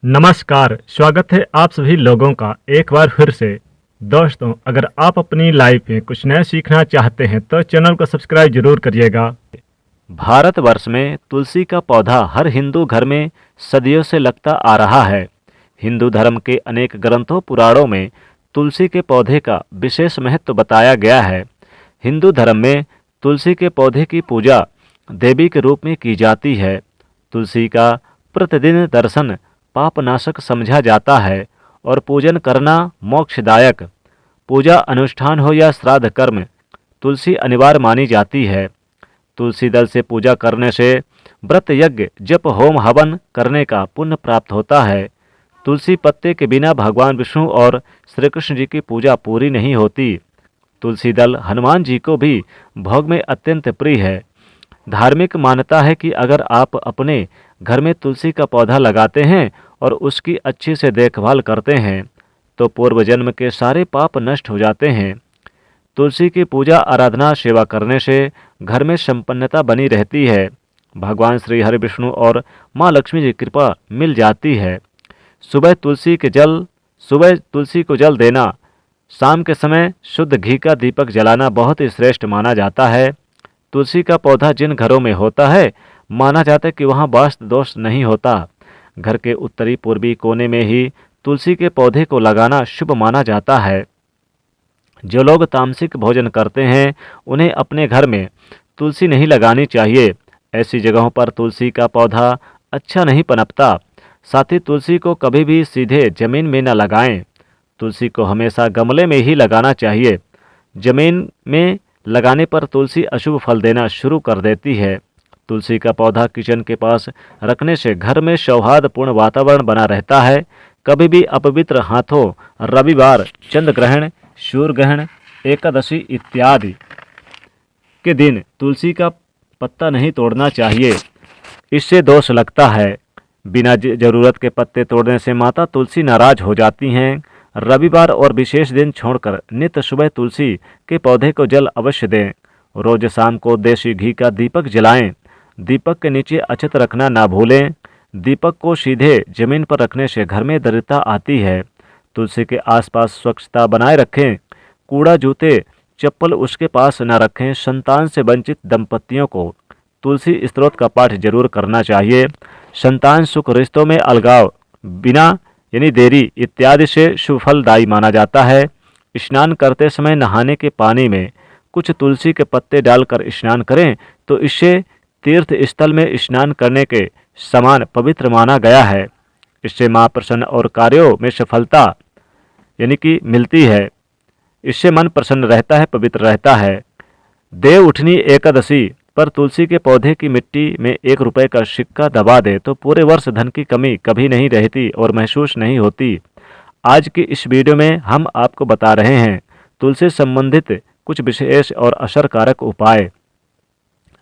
नमस्कार, स्वागत है आप सभी लोगों का एक बार फिर से। दोस्तों, अगर आप अपनी लाइफ में कुछ नया सीखना चाहते हैं तो चैनल को सब्सक्राइब जरूर करिएगा। भारतवर्ष में तुलसी का पौधा हर हिंदू घर में सदियों से लगता आ रहा है। हिंदू धर्म के अनेक ग्रंथों पुराणों में तुलसी के पौधे का विशेष महत्व बताया गया है। हिंदू धर्म में तुलसी के पौधे की पूजा देवी के रूप में की जाती है। तुलसी का प्रतिदिन दर्शन पापनाशक समझा जाता है और पूजन करना मोक्षदायक। पूजा अनुष्ठान हो या श्राद्ध कर्म, तुलसी अनिवार्य मानी जाती है। तुलसी दल से पूजा करने से व्रत यज्ञ जप होम हवन करने का पुण्य प्राप्त होता है। तुलसी पत्ते के बिना भगवान विष्णु और श्री कृष्ण जी की पूजा पूरी नहीं होती। तुलसी दल हनुमान जी को भी भोग में अत्यंत प्रिय है। धार्मिक मान्यता है कि अगर आप अपने घर में तुलसी का पौधा लगाते हैं और उसकी अच्छी से देखभाल करते हैं तो पूर्व जन्म के सारे पाप नष्ट हो जाते हैं। तुलसी की पूजा आराधना सेवा करने से घर में संपन्नता बनी रहती है। भगवान श्री हरि विष्णु और माँ लक्ष्मी की कृपा मिल जाती है। सुबह तुलसी को जल देना, शाम के समय शुद्ध घी का दीपक जलाना बहुत ही श्रेष्ठ माना जाता है। तुलसी का पौधा जिन घरों में होता है, माना जाता है कि वहाँ वास्तु दोष नहीं होता। घर के उत्तरी पूर्वी कोने में ही तुलसी के पौधे को लगाना शुभ माना जाता है। जो लोग तामसिक भोजन करते हैं उन्हें अपने घर में तुलसी नहीं लगानी चाहिए। ऐसी जगहों पर तुलसी का पौधा अच्छा नहीं पनपता। साथ ही तुलसी को कभी भी सीधे जमीन में न लगाएं। तुलसी को हमेशा गमले में ही लगाना चाहिए। जमीन में लगाने पर तुलसी अशुभ फल देना शुरू कर देती है। तुलसी का पौधा किचन के पास रखने से घर में सौहार्दपूर्ण वातावरण बना रहता है। कभी भी अपवित्र हाथों रविवार, चंद्र ग्रहण, सूर्य ग्रहण, एकादशी इत्यादि के दिन तुलसी का पत्ता नहीं तोड़ना चाहिए, इससे दोष लगता है। बिना जरूरत के पत्ते तोड़ने से माता तुलसी नाराज हो जाती हैं। रविवार और विशेष दिन छोड़कर नित्य सुबह तुलसी के पौधे को जल अवश्य दें। रोज शाम को देसी घी का दीपक जलाएं। दीपक के नीचे अक्षत रखना ना भूलें। दीपक को सीधे जमीन पर रखने से घर में दरिद्रता आती है। तुलसी के आसपास स्वच्छता बनाए रखें। कूड़ा, जूते, चप्पल उसके पास न रखें। संतान से वंचित दंपतियों को तुलसी स्तोत्र का पाठ जरूर करना चाहिए। संतान सुख, रिश्तों में अलगाव, बिना देरी इत्यादि से शुभ फलदायी माना जाता है। स्नान करते समय नहाने के पानी में कुछ तुलसी के पत्ते डालकर स्नान करें तो इससे तीर्थ स्थल में स्नान करने के समान पवित्र माना गया है। इससे माँ प्रसन्न और कार्यों में सफलता मिलती है। इससे मन प्रसन्न रहता है, पवित्र रहता है। देव उठनी एकादशी पर तुलसी के पौधे की मिट्टी में 1 रुपये का सिक्का दबा दे तो पूरे वर्ष धन की कमी कभी नहीं रहती और महसूस नहीं होती। आज की इस वीडियो में हम आपको बता रहे हैं तुलसी संबंधित कुछ विशेष और असरकारक उपाय।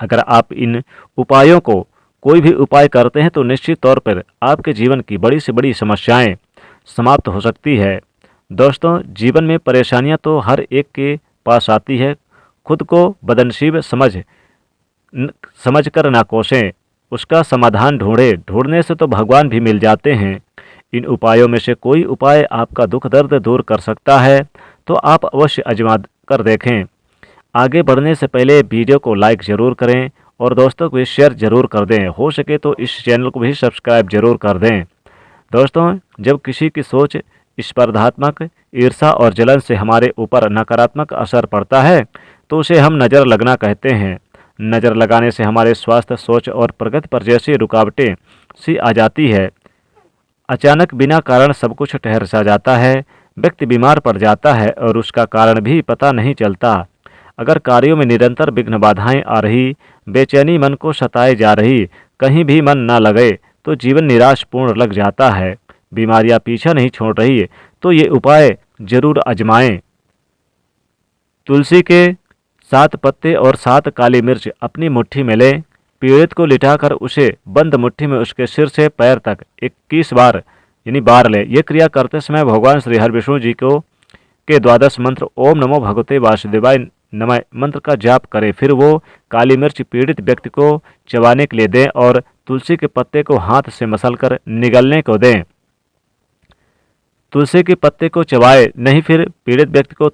अगर आप इन उपायों को कोई भी उपाय करते हैं तो निश्चित तौर पर आपके जीवन की बड़ी से बड़ी समस्याएं समाप्त हो सकती है। दोस्तों, जीवन में परेशानियां तो हर एक के पास आती है। खुद को बदनसीब समझ कर ना कोसें, उसका समाधान ढूंढने से तो भगवान भी मिल जाते हैं। इन उपायों में से कोई उपाय आपका दुख दर्द दूर कर सकता है तो आप अवश्य आजमा कर देखें। आगे बढ़ने से पहले वीडियो को लाइक ज़रूर करें और दोस्तों को भी शेयर ज़रूर कर दें। हो सके तो इस चैनल को भी सब्सक्राइब जरूर कर दें। दोस्तों, जब किसी की सोच स्पर्धात्मक, ईर्षा और जलन से हमारे ऊपर नकारात्मक असर पड़ता है तो उसे हम नज़र लगना कहते हैं। नज़र लगाने से हमारे स्वास्थ्य, सोच और प्रगति पर जैसी रुकावटें सी आ जाती है। अचानक बिना कारण सब कुछ ठहर सा जाता है। व्यक्ति बीमार पड़ जाता है और उसका कारण भी पता नहीं चलता। अगर कार्यों में निरंतर विघ्न बाधाएं आ रही, बेचैनी मन को सताए जा रही, कहीं भी मन ना लगे तो जीवन निराशपूर्ण लग जाता है, बीमारियां पीछा नहीं छोड़ रही तो ये उपाय जरूर आजमाएं। तुलसी के 7 पत्ते और 7 काली मिर्च अपनी मुट्ठी में लें। पीड़ित को लिटाकर उसे बंद मुट्ठी में उसके सिर से पैर तक 21 बार बार लें। ये क्रिया करते समय भगवान श्री हरि विष्णु जी को के 12 मंत्र ओम नमो भगवते वासुदेवाय नमः मंत्र का जाप करें। फिर वो काली मिर्च पीड़ित व्यक्ति को चबाने के लिए दें और तुलसी के पत्ते को हाथ से मसलकर निगलने को दें। तुलसी के पत्ते को चबाए नहीं, फिर पीड़ित व्यक्ति को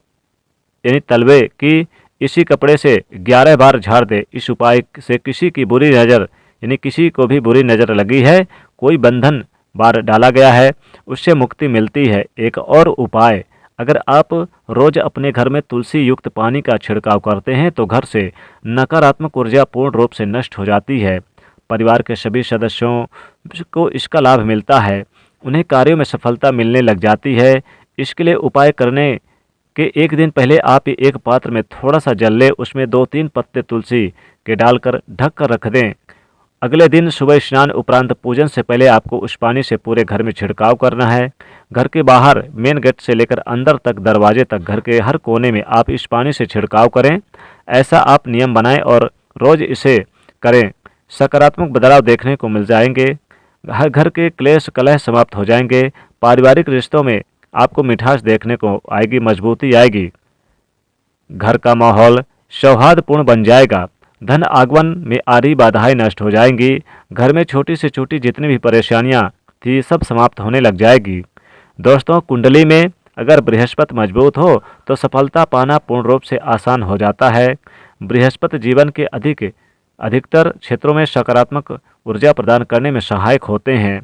यानी तलवे की इसी कपड़े से 11 बार झाड़ दे। इस उपाय से किसी की बुरी नज़र यानी किसी को भी बुरी नज़र लगी है, कोई बंधन बार डाला गया है, उससे मुक्ति मिलती है। एक और उपाय, अगर आप रोज अपने घर में तुलसी युक्त पानी का छिड़काव करते हैं तो घर से नकारात्मक ऊर्जा पूर्ण रूप से नष्ट हो जाती है। परिवार के सभी सदस्यों को इसका लाभ मिलता है, उन्हें कार्यों में सफलता मिलने लग जाती है। इसके लिए उपाय करने के एक दिन पहले आप एक पात्र में थोड़ा सा जल लें, उसमें 2-3 पत्ते तुलसी के डालकर ढक कर रख दें। अगले दिन सुबह स्नान उपरांत पूजन से पहले आपको उस पानी से पूरे घर में छिड़काव करना है। घर के बाहर मेन गेट से लेकर अंदर तक, दरवाजे तक, घर के हर कोने में आप इस पानी से छिड़काव करें। ऐसा आप नियम बनाएं और रोज इसे करें। सकारात्मक बदलाव देखने को मिल जाएंगे। हर घर के क्लेश कलह समाप्त हो जाएंगे। पारिवारिक रिश्तों में आपको मिठास देखने को आएगी, मजबूती आएगी। घर का माहौल सौहार्दपूर्ण बन जाएगा। धन आगमन में आ रही बाधाएं नष्ट हो जाएंगी। घर में छोटी से छोटी जितनी भी परेशानियां थी सब समाप्त होने लग जाएगी। दोस्तों, कुंडली में अगर बृहस्पति मजबूत हो तो सफलता पाना पूर्ण रूप से आसान हो जाता है। बृहस्पति जीवन के अधिकतर क्षेत्रों में सकारात्मक ऊर्जा प्रदान करने में सहायक होते हैं।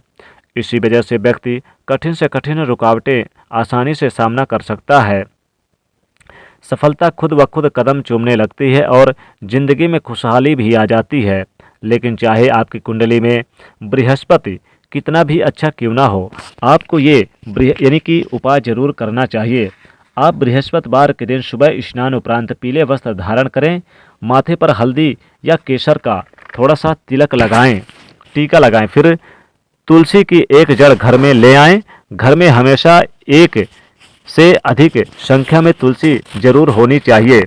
इसी वजह से व्यक्ति कठिन से कठिन रुकावटें आसानी से सामना कर सकता है। सफलता खुद ब खुद कदम चूमने लगती है और जिंदगी में खुशहाली भी आ जाती है। लेकिन चाहे आपकी कुंडली में बृहस्पति कितना भी अच्छा क्यों ना हो, आपको ये यानी कि उपाय जरूर करना चाहिए। आप बृहस्पतिवार के दिन सुबह स्नान उपरांत पीले वस्त्र धारण करें, माथे पर हल्दी या केसर का थोड़ा सा तिलक लगाएं, टीका लगाएं, फिर तुलसी की एक जड़ घर में ले आएं। घर में हमेशा एक से अधिक संख्या में तुलसी जरूर होनी चाहिए।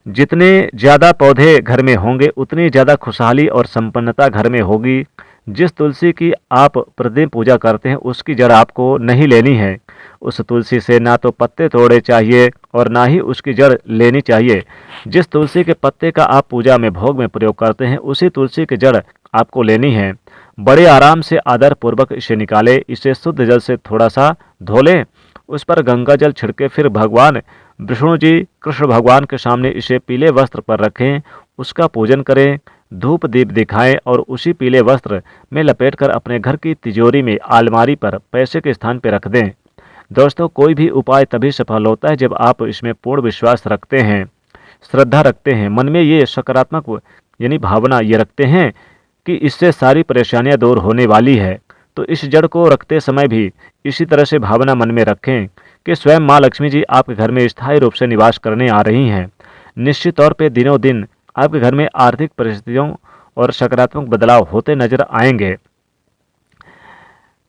जितने ज़्यादा पौधे घर में होंगे उतनी ज़्यादा खुशहाली और संपन्नता घर में होगी। जिस तुलसी की आप प्रतिदिन पूजा करते हैं उसकी जड़ आपको नहीं लेनी है। उस तुलसी से ना तो पत्ते तोड़े चाहिए और ना ही उसकी जड़ लेनी चाहिए। जिस तुलसी के पत्ते का आप पूजा में भोग में प्रयोग करते हैं उसी तुलसी की जड़ आपको लेनी है। बड़े आराम से आदर पूर्वक इसे निकालें, इसे शुद्ध जल से थोड़ा सा धो लें, उस पर गंगा जल छिड़के, फिर भगवान विष्णु जी कृष्ण भगवान के सामने इसे पीले वस्त्र पर रखें, उसका पूजन करें, धूप दीप दिखाएं और उसी पीले वस्त्र में लपेटकर अपने घर की तिजोरी में अलमारी पर पैसे के स्थान पर रख दें। दोस्तों, कोई भी उपाय तभी सफल होता है जब आप इसमें पूर्ण विश्वास रखते हैं, श्रद्धा रखते हैं, मन में ये सकारात्मक यानी भावना ये रखते हैं कि इससे सारी परेशानियां दूर होने वाली है। तो इस जड़ को रखते समय भी इसी तरह से भावना मन में रखें कि स्वयं माँ लक्ष्मी जी आपके घर में स्थायी रूप से निवास करने आ रही हैं। निश्चित तौर पे दिनों दिन आपके घर में आर्थिक परिस्थितियों और सकारात्मक बदलाव होते नजर आएंगे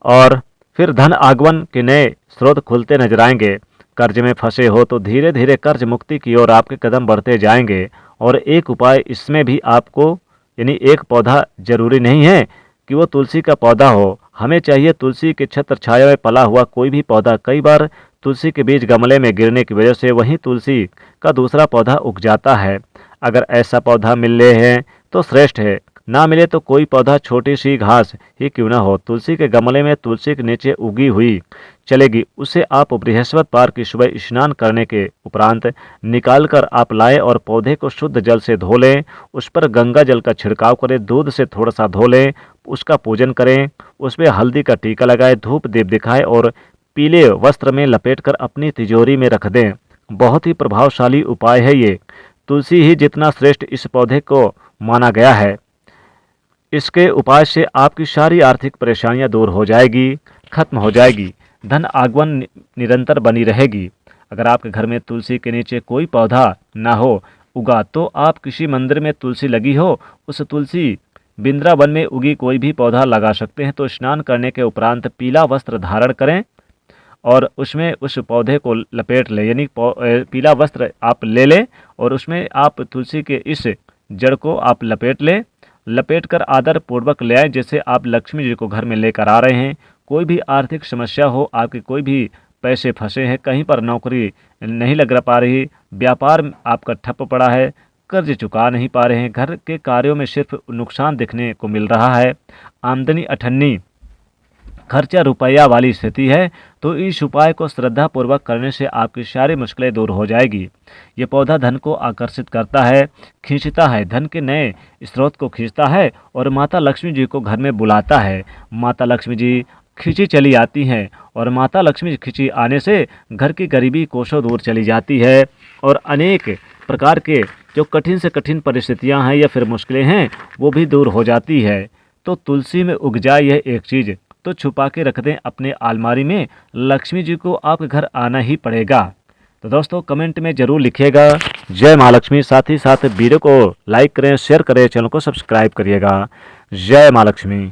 और फिर धन आगमन के नए स्रोत खुलते नजर आएंगे। कर्ज में फंसे हो तो धीरे धीरे कर्ज मुक्ति की ओर आपके कदम बढ़ते जाएंगे। और एक उपाय इसमें भी आपको यानी एक पौधा जरूरी नहीं है कि वो तुलसी का पौधा हो, हमें चाहिए तुलसी के छत्र छाया में पला हुआ कोई भी पौधा। कई बार तुलसी के बीज गमले में गिरने की वजह से वहीं तुलसी का दूसरा पौधा उग जाता है। अगर ऐसा पौधा मिल रहे हैं तो श्रेष्ठ है, ना मिले तो कोई पौधा छोटी सी घास ही क्यों ना हो, तुलसी के गमले में तुलसी के नीचे उगी हुई चलेगी, उसे आप बृहस्पतिवार की सुबह स्नान करने के उपरांत निकाल कर आप लाएं और पौधे को शुद्ध जल से धो लें, उस पर गंगा जल का छिड़काव करें, दूध से थोड़ा सा धो लें, उसका पूजन करें, उसमें हल्दी का टीका लगाएं, धूप दीप दिखाएं और पीले वस्त्र में लपेटकर अपनी तिजोरी में रख दें। बहुत ही प्रभावशाली उपाय है ये। तुलसी ही जितना श्रेष्ठ इस पौधे को माना गया है। इसके उपाय से आपकी सारी आर्थिक परेशानियां दूर हो जाएगी, खत्म हो जाएगी, धन आगमन निरंतर बनी रहेगी। अगर आपके घर में तुलसी के नीचे कोई पौधा ना हो उगा तो आप किसी मंदिर में तुलसी लगी हो उस तुलसी वृंदावन में उगी कोई भी पौधा लगा सकते हैं। तो स्नान करने के उपरांत पीला वस्त्र धारण करें और उसमें उस पौधे को लपेट लें, यानी पीला वस्त्र आप ले लें और उसमें आप तुलसी के इस जड़ को आप लपेट लें, लपेट कर आदर पूर्वक ले आए जैसे आप लक्ष्मी जी को घर में लेकर आ रहे हैं। कोई भी आर्थिक समस्या हो, आपके कोई भी पैसे फंसे हैं, कहीं पर नौकरी नहीं लग पा रही, व्यापार आपका ठप पड़ा है, कर्ज चुका नहीं पा रहे हैं, घर के कार्यों में सिर्फ नुकसान देखने को मिल रहा है, आमदनी अठन्नी खर्चा रुपया वाली स्थिति है तो इस उपाय को श्रद्धापूर्वक करने से आपकी सारी मुश्किलें दूर हो जाएगी। ये पौधा धन को आकर्षित करता है, खींचता है, धन के नए स्रोत को खींचता है और माता लक्ष्मी जी को घर में बुलाता है। माता लक्ष्मी जी खींची चली आती हैं और माता लक्ष्मी खींची आने से घर की गरीबी कोसों दूर चली जाती है और अनेक प्रकार के जो कठिन से कठिन परिस्थितियां हैं या फिर मुश्किलें हैं वो भी दूर हो जाती है। तो तुलसी में उग जाए यह एक चीज़ तो छुपा के रख दें अपने अलमारी में, लक्ष्मी जी को आपके घर आना ही पड़ेगा। तो दोस्तों कमेंट में ज़रूर लिखिएगा जय माँ लक्ष्मी। साथ ही साथ वीडियो को लाइक करें, शेयर करें, चैनल को सब्सक्राइब करिएगा। जय माँ लक्ष्मी।